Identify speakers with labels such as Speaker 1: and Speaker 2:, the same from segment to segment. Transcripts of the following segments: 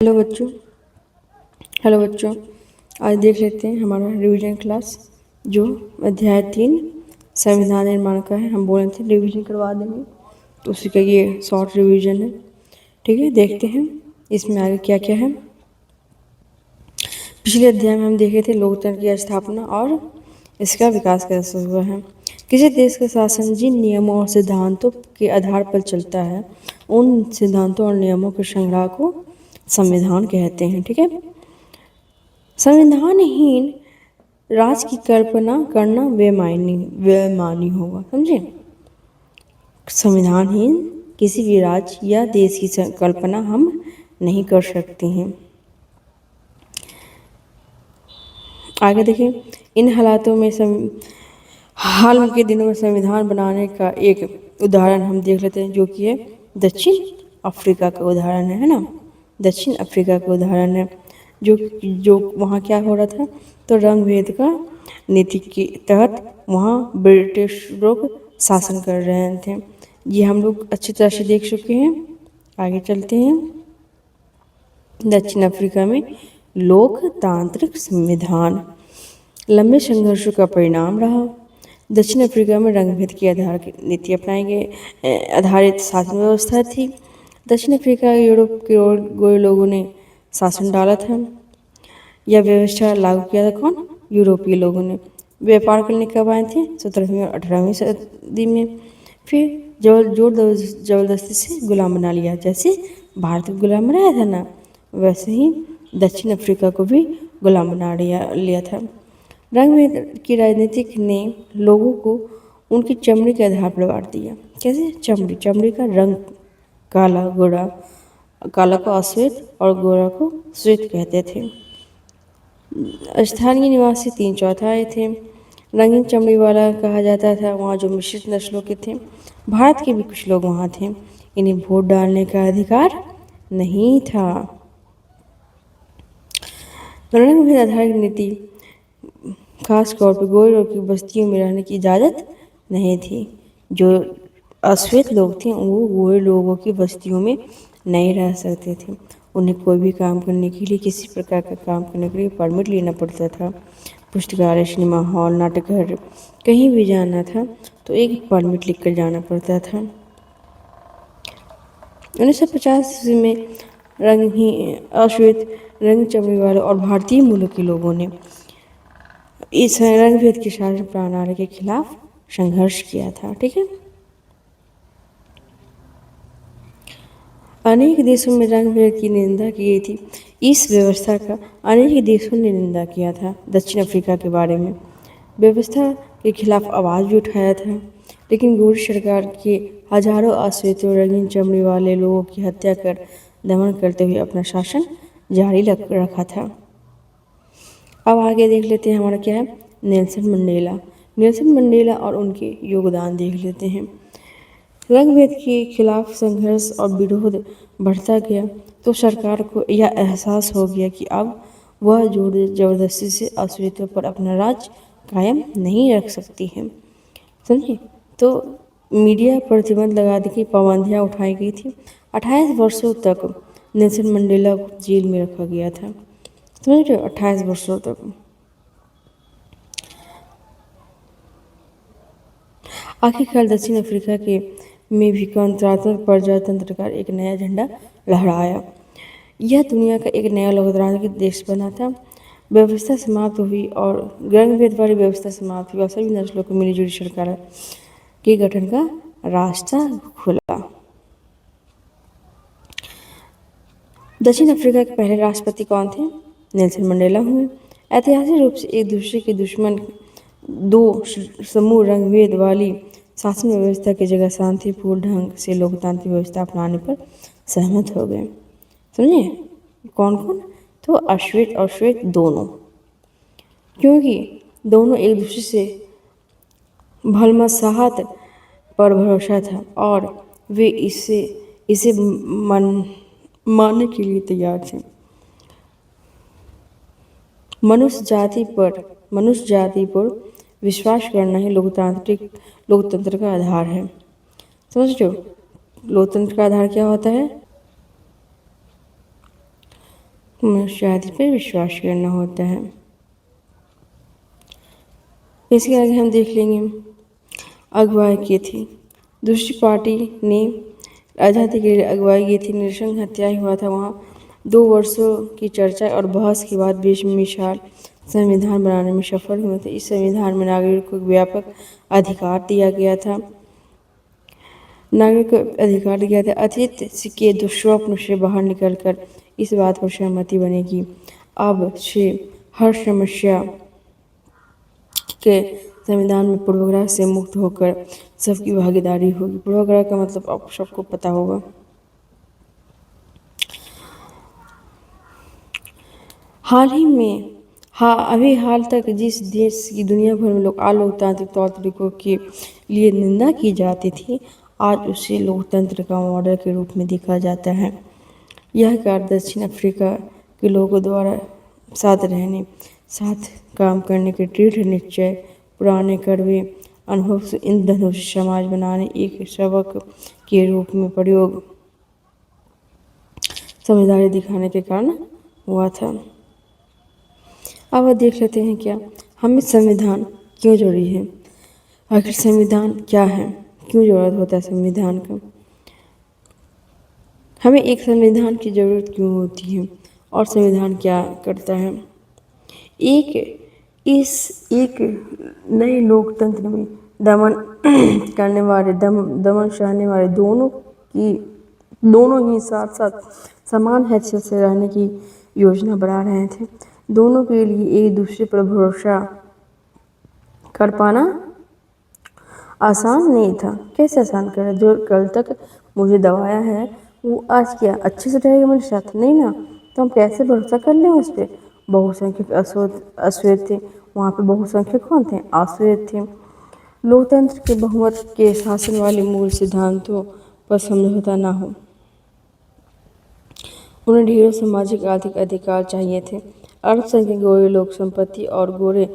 Speaker 1: Hello बच्चों। Hello बच्चों, आज देख लेते हैं हमारा रिवीजन क्लास जो अध्याय 3 संविधान निर्माण का है। हम बोले थे रिवीजन करवा देंगे, तो उसी का ये शॉर्ट रिवीजन है। ठीक है, देखते हैं इसमें आगे क्या क्या है। पिछले अध्याय में हम देखे थे लोकतंत्र की स्थापना और इसका विकास कैसे हुआ है। किसी देश का शासन जिन नियमों और सिद्धांतों के आधार पर चलता है, उन सिद्धांतों और नियमों के संग्रह को संविधान कहते हैं। ठीक है, संविधानहीन राज्य की कल्पना करना बेमानी होगा, समझे। संविधानहीन किसी भी राज्य या देश की कल्पना हम नहीं कर सकते हैं। आगे देखिए, इन हालातों में हाल के दिनों में संविधान बनाने का एक उदाहरण हम देख लेते हैं, जो कि है दक्षिण अफ्रीका का उदाहरण है ना। दक्षिण अफ्रीका का उदाहरण है जो वहाँ क्या हो रहा था, तो रंग भेद का नीति के तहत वहाँ ब्रिटिश लोग शासन कर रहे थे। ये हम लोग अच्छी तरह से देख चुके हैं। आगे चलते हैं। दक्षिण अफ्रीका में लोकतांत्रिक संविधान लंबे संघर्षों का परिणाम रहा। दक्षिण अफ्रीका में रंगभेद के आधार की नीति अपनाई गई आधारित शासन व्यवस्था थी। दक्षिण अफ्रीका यूरोप के गोरे लोगों ने शासन डाला था। यह व्यवस्था लागू किया था कौन? यूरोपीय लोगों ने। व्यापार करने कब आए थे? 17वीं और 18वीं सदी में। फिर जोर जबरदस्ती से गुलाम बना लिया। जैसे भारत को गुलाम बनाया था ना, वैसे ही दक्षिण अफ्रीका को भी गुलाम बना लिया था। रंगभेद की राजनीतिक ने लोगों को उनकी चमड़ी के आधार पर बांट दिया। कैसे? चमड़ी का रंग, काला गोरा, काला को अश्वेत और गोरा को श्वेत कहते थे। स्थानीय निवासी 3/4 थे। रंगीन चमड़ी वाला कहा जाता था वहाँ जो मिश्रित नस्लों के थे। भारत के भी कुछ लोग वहाँ थे। इन्हें वोट डालने का अधिकार नहीं था। रंगभेद आधारित नीति खास तौर पर गोरे की बस्तियों में रहने की इजाज़त नहीं थी। जो अश्वेत लोग थे वो गोरे लोगों की बस्तियों में नहीं रह सकते थे। उन्हें कोई भी काम करने के लिए, किसी प्रकार का काम करने के लिए परमिट लेना पड़ता था। पुस्तकालय, सिनेमा हॉल, नाटकघर कहीं भी जाना था तो एक परमिट लेकर जाना पड़ता था। 1950 में अश्वेत, रंग चमड़ी वाले और भारतीय मूल के लोगों ने इस रंगभेद की शासन प्रणाली के खिलाफ संघर्ष किया था। ठीक है, अनेक देशों में रंगभेद की निंदा की गई थी। इस व्यवस्था का अनेक देशों ने निंदा किया था। दक्षिण अफ्रीका के बारे में व्यवस्था के खिलाफ आवाज़ भी उठाया था, लेकिन गोरी सरकार के हजारों अश्वेतों, रंगीन चमड़ी वाले लोगों की हत्या कर दमन करते हुए अपना शासन जारी रखा था। अब आगे देख लेते हैं हमारा क्या है, नेल्सन मंडेला। नेल्सन मंडेला और उनके योगदान देख लेते हैं। रंगभेद के खिलाफ संघर्ष और विरोध बढ़ता गया तो सरकार को यह एहसास हो गया कि अब वह जोर जबरदस्ती से अश्वेतों पर अपना राज कायम नहीं रख सकती है, समझे। तो मीडिया प्रतिबंध लगाने की पाबंदियाँ उठाई गई थी। 28 वर्षों तक नेल्सन मंडेला को जेल में रखा गया था, समझ रहे हो, 28 वर्षों तक। आखिरकार दक्षिण अफ्रीका के में भी गणतंत्रात्मक प्रजातंत्र का एक नया झंडा लहराया। यह दुनिया का एक नया लोकतांत्रिक देश बना था। व्यवस्था समाप्त हुई और रंगभेद वाली व्यवस्था समाप्त हुई और सभी नस्लों को मिलीजुली सरकार के गठन का रास्ता खुला। दक्षिण अफ्रीका के पहले राष्ट्रपति कौन थे? नेल्सन मंडेला हुए। ऐतिहासिक रूप से एक दूसरे के दुश्मन दो समूह रंगभेद वाली शासन व्यवस्था की जगह शांतिपूर्ण ढंग से लोकतांत्रिक व्यवस्था अपनाने पर सहमत हो गए, समझे। कौन कौन? तो अश्वेत और श्वेत दोनों, क्योंकि दोनों एक दूसरे से भलमसाहत पर भरोसा था और वे इसे मानने के लिए तैयार थे। मनुष्य जाति पर विश्वास करना ही लोकतंत्र का आधार है, समझ रहे हो। लोकतंत्र का आधार क्या होता है? मनुष्य जाति पर विश्वास करना होता है। इसके आगे हम देख लेंगे अगुवाई की थी। दूसरी पार्टी ने आज़ादी के लिए अगुवाई की थी। नृशंस हत्या हुआ था वहाँ। 2 वर्षों की चर्चा और बहस के बाद बीच में विशाल संविधान बनाने में सफल हुए थे। इस संविधान में नागरिकों को व्यापक अधिकार दिया गया था। नागरिक को अधिकार दिया था अतीत के दुष्स्वप्न से बाहर निकलकर इस बात पर सहमति बनी कि अब से हर समस्या के संविधान में पूर्वाग्रह से मुक्त होकर सबकी भागीदारी होगी। पूर्वाग्रह का मतलब आप सबको पता होगा। हाल ही में अभी हाल तक जिस देश की दुनिया भर में लोग अलोकतांत्रिक तौर तरीकों के लिए निंदा की जाती थी, आज उसे लोकतंत्र का मॉडल के रूप में देखा जाता है। यह कार्य दक्षिण अफ्रीका के लोगों द्वारा साथ रहने, साथ काम करने के दृढ़ निश्चय, पुराने कड़वे अनुभव से ईंधन से समाज बनाने एक सबक के रूप में प्रयोग समझदारी दिखाने के कारण हुआ था। अब देख लेते हैं क्या हमें संविधान क्यों जरूरी है। आखिर संविधान क्या है, क्यों जरूरत होता है संविधान का। हमें एक संविधान की जरूरत क्यों होती है और संविधान क्या करता है। एक नए लोकतंत्र में दमन करने वाले दमन सहने वाले दोनों ही साथ साथ समान हैसियत से रहने की योजना बना रहे थे। दोनों के लिए एक दूसरे पर भरोसा कर पाना आसान नहीं था। कैसे आसान करा, जो कल तक मुझे दबाया है वो आज क्या अच्छे से रहेगा मेरे साथ, नहीं ना। तो हम कैसे भरोसा कर लें उस पर। बहुसंख्यक अश्वेत थे, वहाँ पे बहुसंख्यक कौन थे, अश्वेत थे। लोकतंत्र के बहुमत के शासन वाले मूल सिद्धांतों पर समझौता ना हो। उन्हें ढेरों सामाजिक आर्थिक अधिकार चाहिए थे। अल्पसंख्यक गोरे लोग संपत्ति और गोरे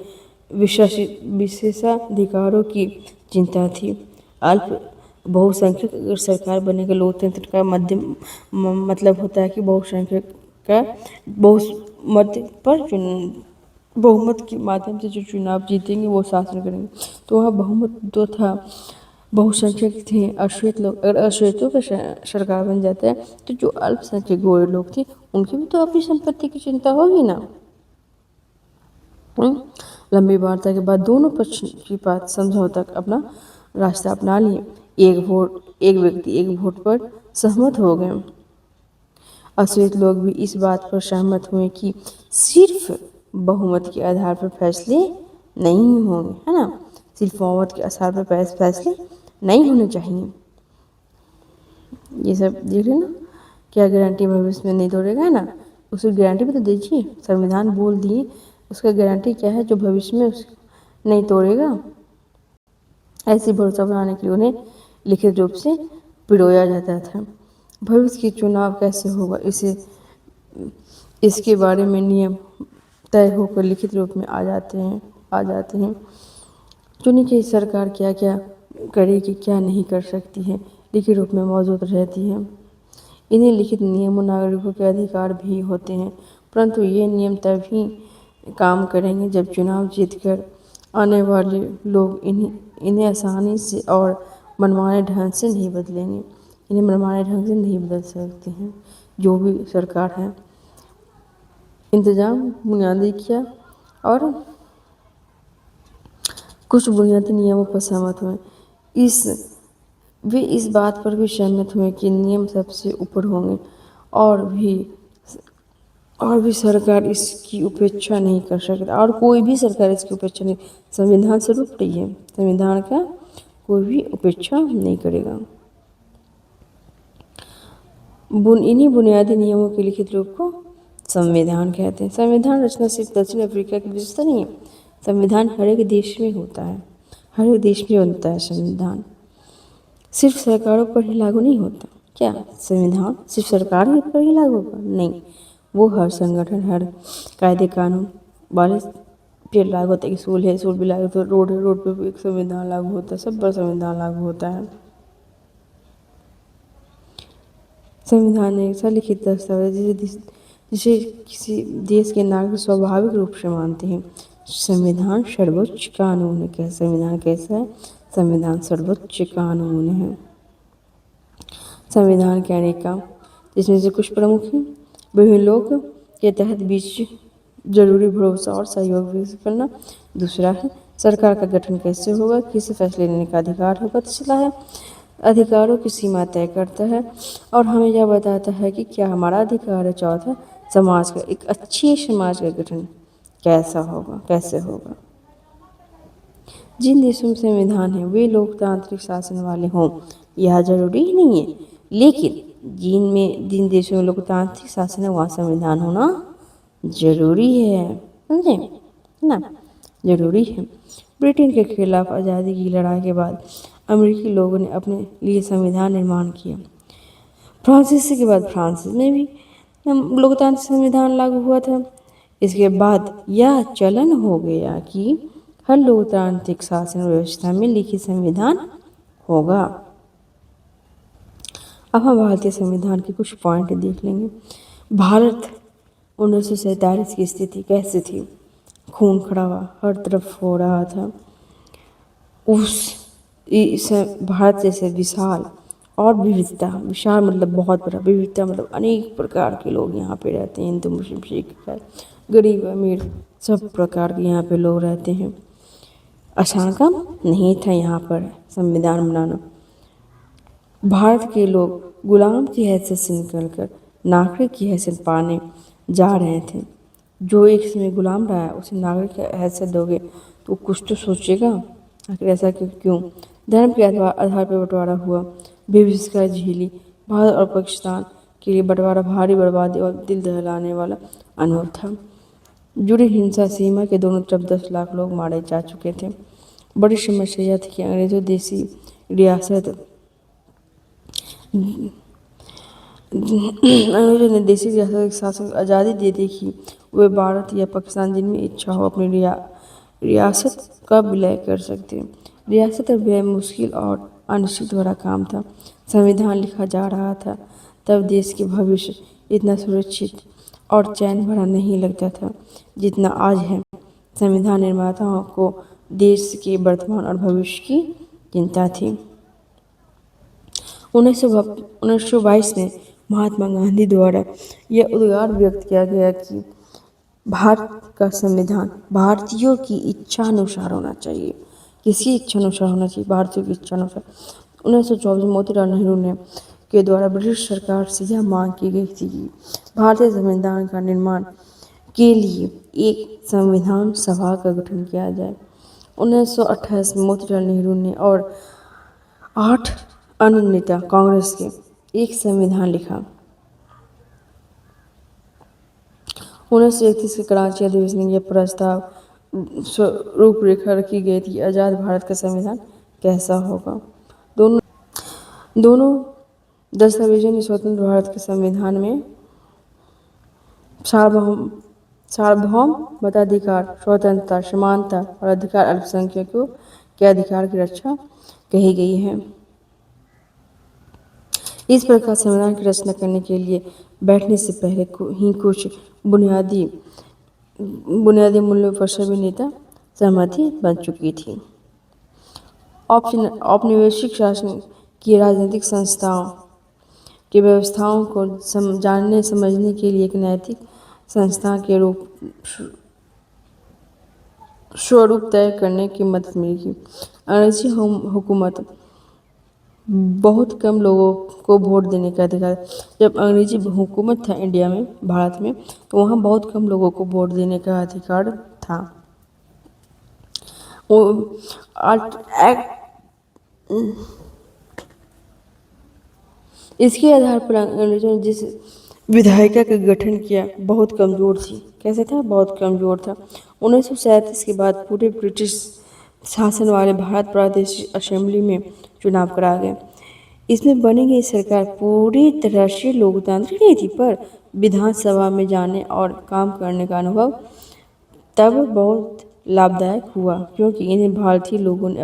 Speaker 1: विशेषाधिकारों की चिंता थी। अल्प बहुसंख्यक अगर सरकार बनेगा, लोकतंत्र का मतलब होता है कि बहुसंख्यक का बहुमत के माध्यम से जो चुनाव जीतेंगे वो शासन करेंगे। तो वहाँ बहुमत तो था, बहुसंख्यक थे अश्वेत लोग। अगर अश्वेतों का सरकार बन जाता है तो जो अल्पसंख्यक गोरे लोग थे उनकी भी तो अपनी संपत्ति की चिंता होगी ना। लंबी वार्ता के बाद दोनों पक्षपात समझौता अपना रास्ता अपना लिए। एक व्यक्ति एक वोट पर सहमत हो गए। अश्वेत लोग भी इस बात पर सहमत हुए कि सिर्फ बहुमत के आधार पर फैसले नहीं होंगे, है ना। सिर्फ बहुमत के आधार पर फैसले नहीं होने चाहिए। ये सब देख रहे ना, क्या गारंटी भविष्य में नहीं तोड़ेगा, है ना। उसकी गारंटी भी तो दीजिए, संविधान बोल दिए, उसका गारंटी क्या है जो भविष्य में नहीं तोड़ेगा। ऐसी भरोसा बनाने के लिए उन्हें लिखित रूप से पिरोया जाता था। भविष्य के चुनाव कैसे होगा इसके बारे में नियम तय होकर लिखित रूप में आ जाते हैं। चुनी गई सरकार क्या क्या करेगी, क्या नहीं कर सकती है, लिखित रूप में मौजूद रहती है। इन्हीं लिखित नियमों नागरिकों के अधिकार भी होते हैं, परंतु ये नियम तभी काम करेंगे जब चुनाव जीतकर आने वाले लोग इन्हें आसानी से और मनमाने ढंग से नहीं बदलेंगे। इन्हें मनमाने ढंग से नहीं बदल सकते हैं। जो भी सरकार है, इंतजाम बुनियादी किया और कुछ बुनियादी नियमों पर सहमत हुए। वे इस बात पर भी सहमत हुए कि नियम सबसे ऊपर होंगे और भी सरकार इसकी उपेक्षा नहीं कर सकता। और कोई भी सरकार इसकी उपेक्षा नहीं, संविधान स्वरूप रही है, संविधान का कोई भी उपेक्षा नहीं करेगा। इन्हीं बुनियादी नियमों के लिखित रूप को संविधान कहते हैं। संविधान रचना सिर्फ दक्षिण अफ्रीका की विशेषता नहीं है, संविधान हर एक देश में होता है, हर एक देश में बनता है। संविधान सिर्फ सरकारों पर ही लागू नहीं होता। क्या संविधान सिर्फ सरकार पर ही लागू होगा? नहीं, वो हर संगठन, हर कायदे कानून वाले पे लागू होता है। स्कूल है, स्कूल भी लागू होता है, रोड है, रोड पे भी एक संविधान लागू होता है, सब पर संविधान लागू होता है। संविधान एक लिखित दस्तावेज जिसे किसी देश के नागरिक स्वाभाविक रूप से मानते हैं। संविधान सर्वोच्च कानून है। क्या संविधान कैसा है? संविधान सर्वोच्च कानून है। संविधान के अनेक काम, जिसमें से कुछ प्रमुख हैं। विभिन्न लोग के तहत बीच जरूरी भरोसा और सहयोग विकसित करना। दूसरा है सरकार का गठन कैसे होगा, किसी फैसले लेने का अधिकार होगा। तीसरा है अधिकारों की सीमा तय करता है और हमें यह बताता है कि क्या हमारा अधिकार है। चौथा समाज का, एक अच्छी समाज का गठन कैसा होगा, कैसे होगा। जिन देशों में संविधान है वे लोकतांत्रिक शासन वाले हों, यह जरूरी ही नहीं है, लेकिन जिन देशों में लोकतांत्रिक शासन है वहाँ संविधान होना जरूरी है। समझे ना, जरूरी है। ब्रिटेन के खिलाफ आज़ादी की लड़ाई के बाद अमेरिकी लोगों ने अपने लिए संविधान निर्माण किया। फ्रांसीसी के बाद फ्रांस में भी लोकतांत्रिक संविधान लागू हुआ था। इसके बाद यह चलन हो गया कि हर लोकतांत्रिक शासन व्यवस्था में लिखित संविधान होगा। अब हम भारतीय संविधान के कुछ पॉइंट देख लेंगे। भारत 1947 की स्थिति कैसी थी? खून खराबा हर तरफ हो रहा था। इस भारत जैसे विशाल और विविधता, विशाल मतलब बहुत बड़ा, विविधता मतलब अनेक प्रकार के लोग यहाँ पे रहते हैं। हिंदू मुस्लिम सिख ईसाई, गरीब अमीर सब प्रकार के यहाँ पे लोग रहते हैं। आसान काम नहीं था यहाँ पर संविधान बनाना। भारत के लोग गुलाम की हैसियत से निकलकर नागरिक की हैसियत पाने जा रहे थे। जो एक समय गुलाम रहा है उसे नागरिक की हैसियत दोगे तो कुछ तो सोचेगा, आखिर ऐसा क्यों? धर्म के आधार पर बंटवारा हुआ, बेबसी झेली। भारत और पाकिस्तान के लिए बंटवारा भारी बर्बादी और दिल दहलाने वाला अनुभव था। जुड़ी हिंसा, सीमा के दोनों तरफ 10 लाख लोग मारे जा चुके थे। बड़ी समस्या यह थी कि अंग्रेजों देसी रियासत अंग्रेजों ने देसी रियासत के शासन को आज़ादी दे दी कि वे भारत या पाकिस्तान जिनमें इच्छा हो अपनी रियासत का विलय कर सकते हैं। रियासत का विलय मुश्किल और अनिश्चित भरा काम था। संविधान लिखा जा रहा था तब देश के भविष्य इतना सुरक्षित और चैन भरा नहीं लगता था जितना आज है। संविधान निर्माताओं को देश के वर्तमान और भविष्य की चिंता थी। 1922 में महात्मा गांधी द्वारा यह उद्गार व्यक्त किया गया कि भारत का संविधान भारतीयों की इच्छा अनुसार होना चाहिए। किसकी इच्छा अनुसार होना चाहिए? भारतीयों की इच्छा अनुसार। 1924 में मोतीलाल नेहरू ने के द्वारा ब्रिटिश सरकार से यह मांग की गई थी कि भारतीय संविधान का निर्माण के लिए एक संविधान सभा का गठन किया जाए। 1928 में मोतीलाल नेहरू ने और 8 अन्य नेता कांग्रेस के एक संविधान लिखा। 1931 के कराची अधिवेशन में यह प्रस्ताव रूपरेखा रखी गई थी आज़ाद भारत का संविधान कैसा होगा। दोनों दस्तावेजों में स्वतंत्र भारत के संविधान में सार्वभौम मताधिकार, स्वतंत्रता, समानता और अधिकार अल्पसंख्यकों के अधिकार की रक्षा कही गई है। इस प्रकार संविधान की रचना करने के लिए बैठने से पहले ही कुछ बुनियादी मूल्यों पर सभी नेता सहमति बन चुकी थी। औपनिवेशिक शासन की राजनीतिक संस्थाओं की व्यवस्थाओं को जानने समझने के लिए एक नैतिक संस्था के स्वरूप तय करने की मदद मिली। अंग्रेजी हुकूमत बहुत कम लोगों को वोट देने का अधिकार। जब अंग्रेजी हुकूमत था इंडिया में, भारत में, तो वहाँ बहुत कम लोगों को वोट देने का अधिकार था। इसके आधार पर अंग्रेजों ने जिस विधायिका का गठन किया बहुत कमज़ोर थी। कैसे था? बहुत कमज़ोर था। 1937 के बाद पूरे ब्रिटिश शासन वाले भारत प्रादेशिक असेंबली में चुनाव करा गए। इसमें बनी गई सरकार पूरी तरह से लोकतांत्रिक नहीं थी, पर विधानसभा में जाने और काम करने का अनुभव तब बहुत लाभदायक हुआ, क्योंकि इन्हें भारतीय लोगों ने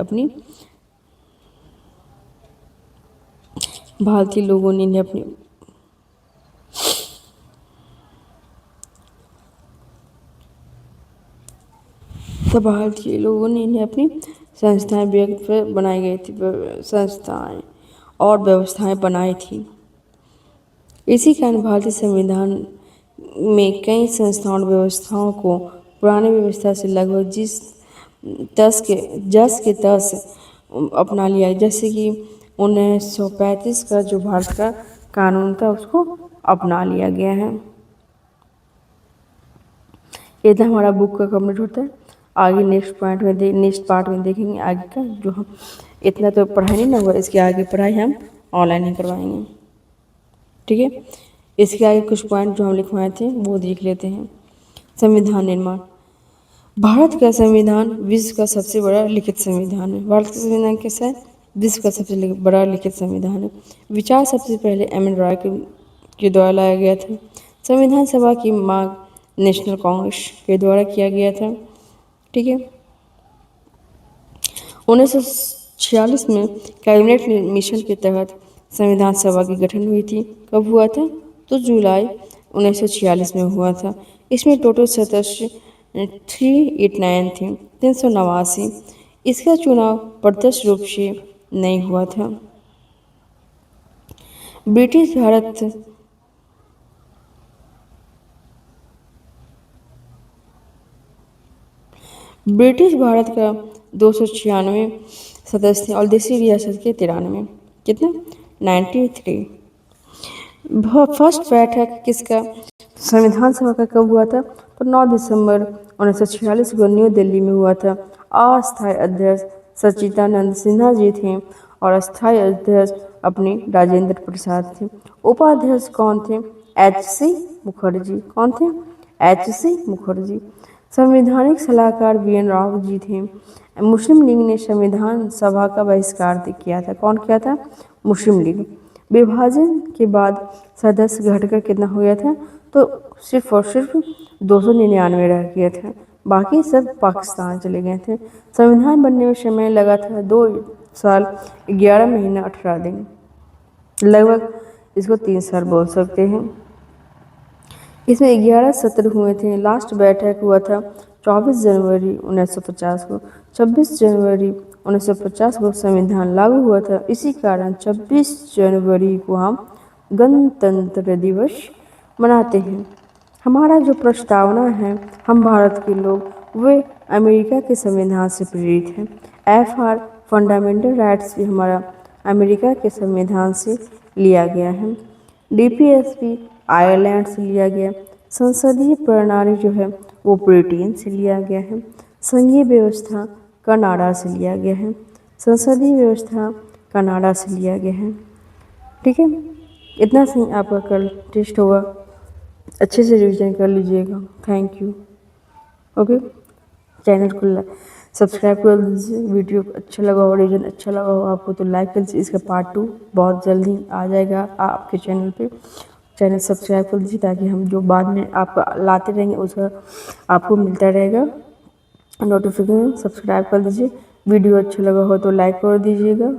Speaker 1: इन्हें अपनी संभाल थी, लोगों ने इन्हें अपनी संस्थाएं व्यक्त पर बनाई गई थी, संस्थाएं और व्यवस्थाएं बनाई थी। इसी कारण भारतीय संविधान में कई संस्थाओं और व्यवस्थाओं को पुरानी व्यवस्था से लगभग जस के तस अपना लिया, जैसे कि 1935 का जो भारत का कानून था उसको अपना लिया गया है। ये था हमारा बुक का कंप्लीट होता है। आगे नेक्स्ट पार्ट में देखेंगे आगे का, जो हम इतना तो पढ़ाई नहीं ना हुआ, इसके आगे पढ़ाई हम ऑनलाइन ही करवाएंगे, ठीक है। इसके आगे कुछ पॉइंट जो हम लिखवाए थे वो देख लेते हैं। संविधान निर्माण। भारत का संविधान विश्व का सबसे बड़ा लिखित संविधान है। भारत का संविधान कैसा है? विश्व का सबसे बड़ा लिखित संविधान है। विचार सबसे पहले एम एन रॉय के द्वारा लाया गया था। संविधान सभा की मांग नेशनल कांग्रेस के द्वारा किया गया था, ठीक है। 1946 में कैबिनेट मिशन के तहत संविधान सभा की गठन हुई थी। कब हुआ था? तो जुलाई 1946 में हुआ था। इसमें टोटल सदस्य 389 थे, 389। इसका चुनाव प्रत्यक्ष रूप से नहीं हुआ था। ब्रिटिश भारत का 296 सदस्य और देशी रियासत के 93। कितना? 93। फर्स्ट बैठक किसका संविधान सभा का कब हुआ था? तो 9 दिसंबर 1946 को न्यू दिल्ली में हुआ था। अस्थायी अध्यक्ष सच्चिदानंद सिन्हा जी थे और अस्थायी अध्यक्ष अपने राजेंद्र प्रसाद थे। उपाध्यक्ष कौन थे? H.C. मुखर्जी। कौन थे? H.C. मुखर्जी। संवैधानिक सलाहकार BN राव जी थे। मुस्लिम लीग ने संविधान सभा का बहिष्कार किया था। कौन किया था? मुस्लिम लीग। विभाजन के बाद सदस्य घटकर कितना हो गया था? तो सिर्फ और सिर्फ 299 रह गया था, बाकी सब पाकिस्तान चले गए थे। संविधान बनने में समय लगा था 2 साल 11 महीना 18 दिन, लगभग इसको 3 साल बोल सकते हैं। इसमें 11 सत्र हुए थे। लास्ट बैठक हुआ था 24 जनवरी 1950 को। 26 जनवरी 1950 को संविधान लागू हुआ था। इसी कारण 26 जनवरी को हम गणतंत्र दिवस मनाते हैं। हमारा जो प्रस्तावना है, हम भारत के लोग वे अमेरिका के संविधान से प्रेरित हैं। FR फंडामेंटल राइट्स भी हमारा अमेरिका के संविधान से लिया गया है। DPSP आयरलैंड से लिया गया। संसदीय प्रणाली जो है वो ब्रिटेन से लिया गया है। संघीय व्यवस्था कनाडा से लिया गया है। संसदीय व्यवस्था कनाडा से लिया गया है, ठीक है। इतना सही आपका कल टेस्ट होगा, अच्छे से रिवीजन कर लीजिएगा। Thank you. ओके, चैनल को सब्सक्राइब कर दीजिए। वीडियो अच्छा लगा हो, रिवीजन अच्छा लगा हो आपको तो लाइक कर दीजिए। इसका पार्ट 2 बहुत जल्दी आ जाएगा आपके चैनल पे। चैनल सब्सक्राइब कर दीजिए ताकि हम जो बाद में आपको लाते रहेंगे उसका आपको मिलता रहेगा नोटिफिकेशन। सब्सक्राइब कर दीजिए। वीडियो अच्छा लगा हो तो लाइक कर दीजिएगा,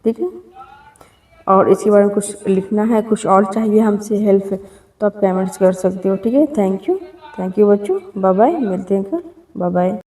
Speaker 1: ठीक है। और इसके बारे में कुछ लिखना है, कुछ और चाहिए हमसे हेल्प तो आप कमेंट्स कर सकते हो, ठीक है। थैंक यू बच्चों। बाय बाय, मिलते हैं कल। Bye bye.